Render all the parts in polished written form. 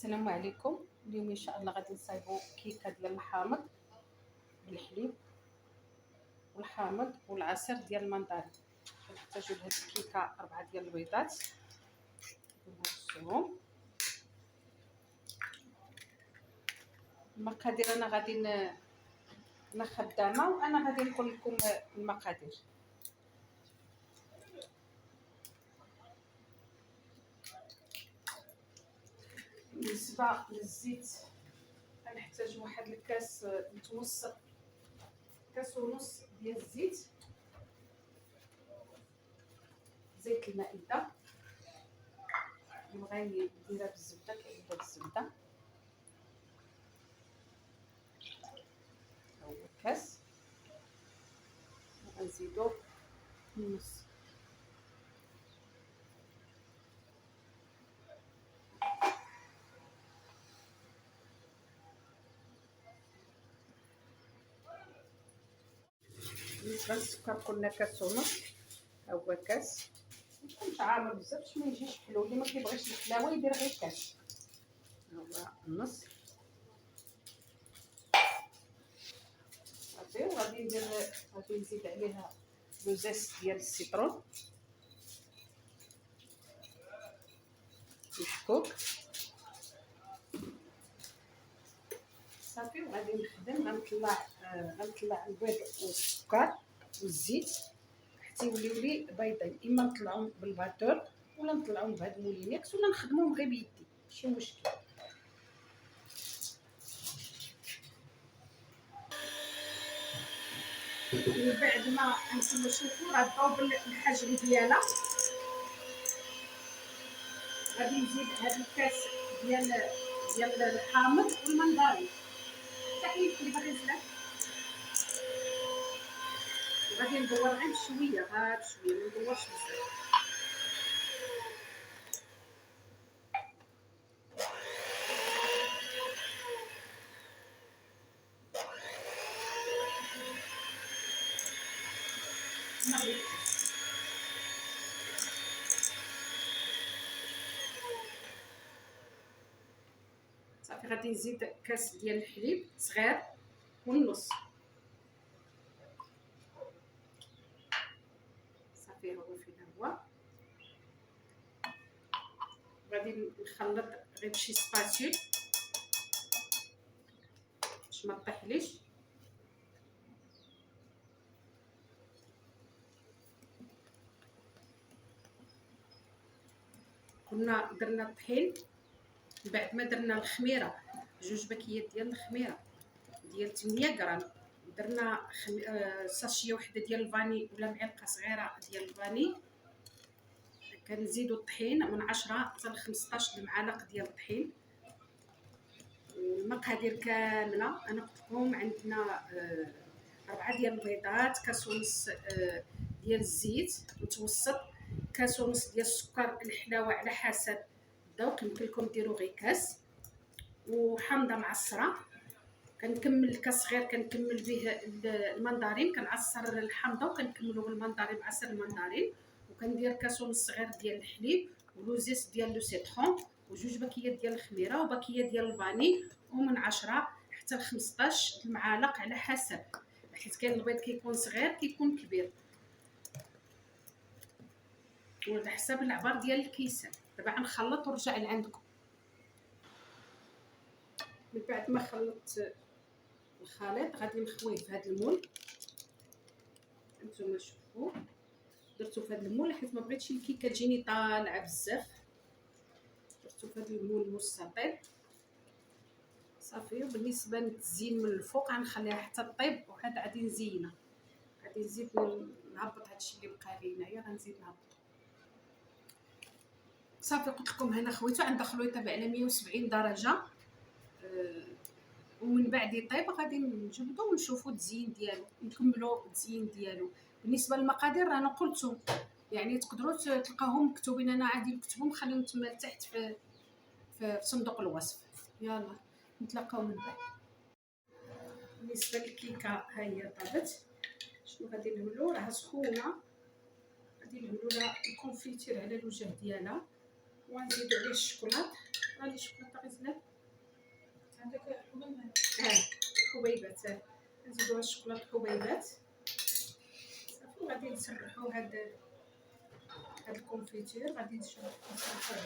السلام عليكم. اليوم ان شاء الله غادي نصايبوا كيكه ديال الحامض بالحليب والحامض والعصير ديال المندرين. كنحتاجوا لهاد الكيكه 4 ديال البيضات ونغسلهم. المقادير انا غادي انا خدامه وانا غادي نقول لكم المقادير. بالنسبه للزيت غنحتاج واحد الكاس متوسط، كاس ونص ديال الزيت، زيت المائده. بغا نديرها بالزبده كيبدا بالزبده. ها هو الكاس وغنزيدو النص. بالنسبه للسكر قلنا كاس ونص، ها هو كاس. ميكونش عامر بزاف باش ما يجيش حلو، اللي ما كيبغيش الحلاوه يدير غير كاس. ها هو النص صافي. وغادي نزيد عليها بوزاس ديال السيترون مشكوك صافي. وغادي نخدم غنطلع البيض والسكر والزيت حتى يوليو لي بيضين. اما نطلعهم بالباتور ولا نطلعهم بهاد مولينيكس ولا نخدمهم غير بيدي، ماشي مشكل. من بعد ما نكونوا نشوفوا راه ضاوب الحجم ديالها، غادي نزيد هاد الكاس ديال الحامض والمندرين حتى اللي باغي يزلق. غادي ندور غير بشويه، غير بشويه، ما ندورش بزاف. صافي غادي نزيد كاس ديال الحليب صغير والنص. صافي هو فين هو. غادي نخلط غير بشي سباتول باش ما طيحليش. كنا درنا الطحين بعد ما درنا الخميره، 2 باكيات ديال الخميره ديال 8 غرام. درنا ساشيه وحده ديال الفاني ولا معلقه صغيره ديال الفاني. كنزيدو الطحين من 10 حتى ل 15 المعالق ديال الطحين. المقادير كامله انا قلت لكم. عندنا 4 ديال البيضات، كاس ونص ديال الزيت متوسط، كاس ونص ديال السكر الحلاوه على حسب الذوق، يمكن لكم ديروا غير كاس، وحامضه معصره. كنكمل الكاس صغير كنكمل به المندرين، كنعصر الحامضه وكنكملو بالمندرين، معصر المندرين. وكندير كاس ونص صغير ديال الحليب ولوزيس ديال لو سيترون و2 باكيات ديال الخميره وباكيه ديال الفاني، ومن 10 حتى ل 15 المعالق على حسب، حيت كاين البيض كيكون صغير كيكون كبير، وعلى حسب العبار ديال الكيسان. دابا غنخلط ونرجع لعندكم. من بعد ما خلطت الخليط غادي نخويه في هذا المول. نتوما شوفوا درتو في هذا المول حيت ما بغيتش الكيكه تجيني طالعه بزاف، درتو في هذا المول المستطيل صافي. وبالنسبه للتزيين من الفوق غنخليها حتى طيب، وهذا غادي نزينها. غادي نزيد نهبط هادشي اللي بقى لي هنايا، غنزيد نهبط صافي. قلت لكم هنا خويتو عند خلويطه على 170 درجه. ومن بعد يطيب غادي نجبدو ونشوفوا التزيين ديالو، نكملوا التزيين ديالو. بالنسبه للمقادير رانا قلتهم، يعني تقدروا تلقاهم مكتوبين، انا عادي نكتبهم نخليهم تما تحت في صندوق الوصف. يلا نتلاقاو من بعد. بالنسبه للكيكه ها هي طابت. شنو غادي نعملوا؟ راها سخونه، غادي نعملوا لها الكونفيتير على الوجه ديالها، ونزيدوا عليه الشوكولاط راه لي شوكولاطه غزلان عندك حبيبات حبيبات نزيدوها الشوكولاط حبيبات صافي. وغادي نسرحو هاد الكونفيتير، غادي نسرحو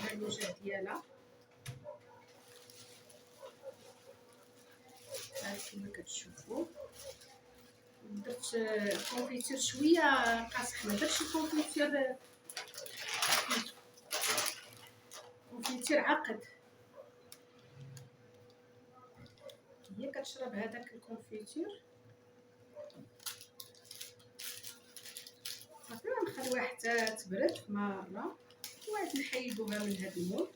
على الوجه ديالها كما كتشوفوا. درت الكونفيتير شويه قاصح، ما درتش الكونفيتير عقد. هي كتشرب هذاك الكونفيتير صافي. غنخليوها حتى تبرد مره وعاد نحيدوها من هذا المول.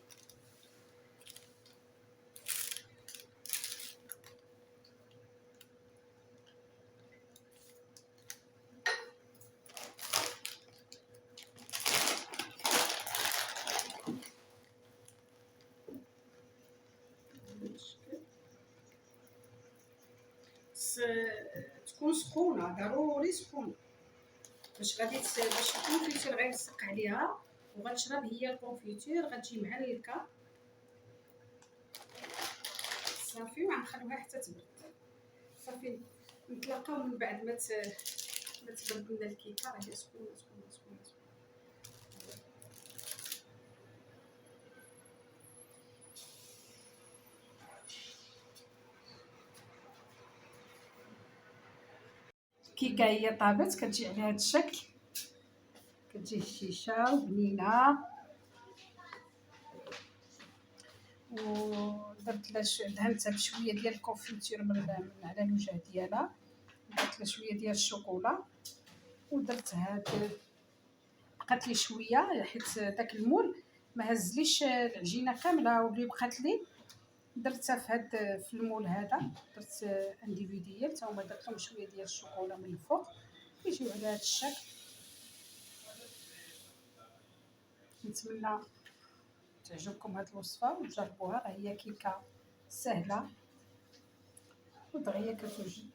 تكون سخونه، ضروري سخونه باش الكونفيتير غيلصق عليها وغتشرب هي الكونفيتير، غتجي معلكه صافي. وغنخليوها حتى تبرد صافي. نتلاقاو من بعد ما تبرد لنا الكيكه. راه هي سخونه سخونه سخونه. الكيكه هي طابت، كتجي على هذا الشكل، كتجي هشيشه وبنينه. ودرت لها دهنتها بشويه ديال الكونفيتير من على الوجه ديالها، درت لها شويه ديال الشوكولا ودرت هاد بقات لي شويه حيت داك المول ما هزليش العجينه كامله واللي بقات لي درتها في المول هذا. درت انديفيديال حتى هما، درت لهم شويه ديال الشوكولا من الفوق يجيو على هذا الشكل. نتمنى تعجبكم هذه الوصفه وتجربوها. راه هي كيكه سهله ودغيا كتوجد.